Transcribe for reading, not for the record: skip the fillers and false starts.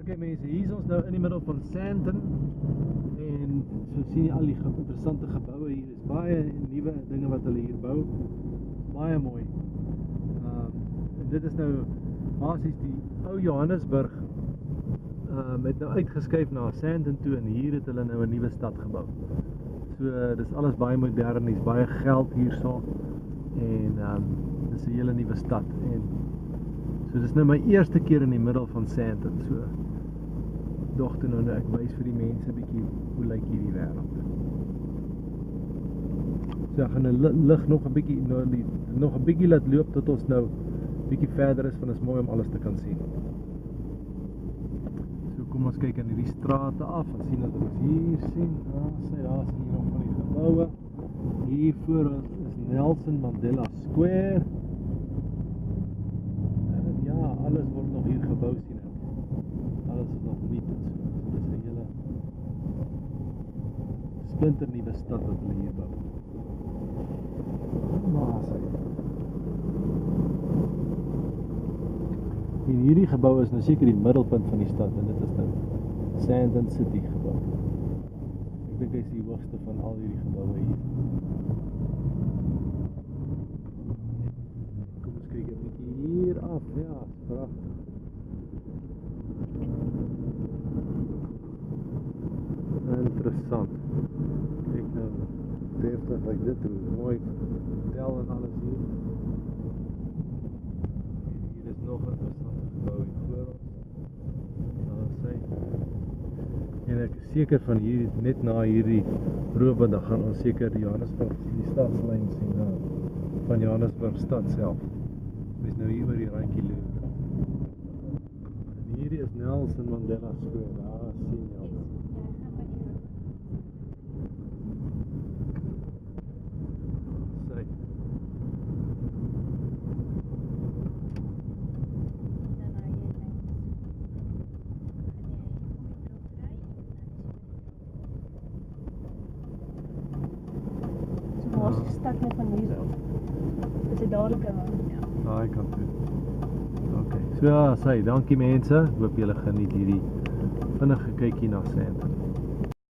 Okay mense, hier is ons nou in die middel van Sandton en so sien jy al die interessante geboue hier. Is baie nuwe dinge wat hulle hier bou. Baie mooi. En dit is nou basies die ou Johannesburg het nou uitgeskuif na Sandton toe en hier het hulle nou 'n nuwe stad gebou. So dis alles baie modern, hier's baie geld hierso en dis 'n hele nuwe stad en so dis nou my eerste keer in die middel van Sandton. So dogter nou ek wys vir die mense 'n bietjie hoe lyk hierdie wêreld. So ek gaan 'n lig nog 'n bietjie laat loop tot ons nou bietjie verder is, want dit is mooi om alles te kan sien. So kom ons kyk aan hierdie strate af en sien dat ons hier sien. Daar sien jy nog van die geboue. Hier voor ons is Nelson Mandela Square. En ja, alles word nog hier gebou sien ek. Alles is nog nie so. So dis 'n hele splinternuwe stad wat hulle hier bou. En hierdie gebou is nou seker die middelpunt van die stad en dit is nou Sandton City gebou. Ek dink hy is die hoogste van al hierdie geboue hier. Kom ons kyk 'n bietjie hier af. Ja, pragtig. Interessant. Kyk nou, deftig like dit, hoe mooi tel en alles hier. Hier is nog 'n interessante gebou hier voor ons. Daar sê. En ek is seker van hier, net na hierdie probe, dan gaan ons seker die Johannesburg, die stadslyn sien van Johannesburg stad self. Dis nou hier oor die randjie loop. En hierdie is Nelson Mandela Square, daar sien jy al. Ons stad net van hier af. Dit is dadelik aan. Daai kant toe. Okay. So ja, dankie mense. Hoop julle geniet hierdie vinnige kykie na Sandton.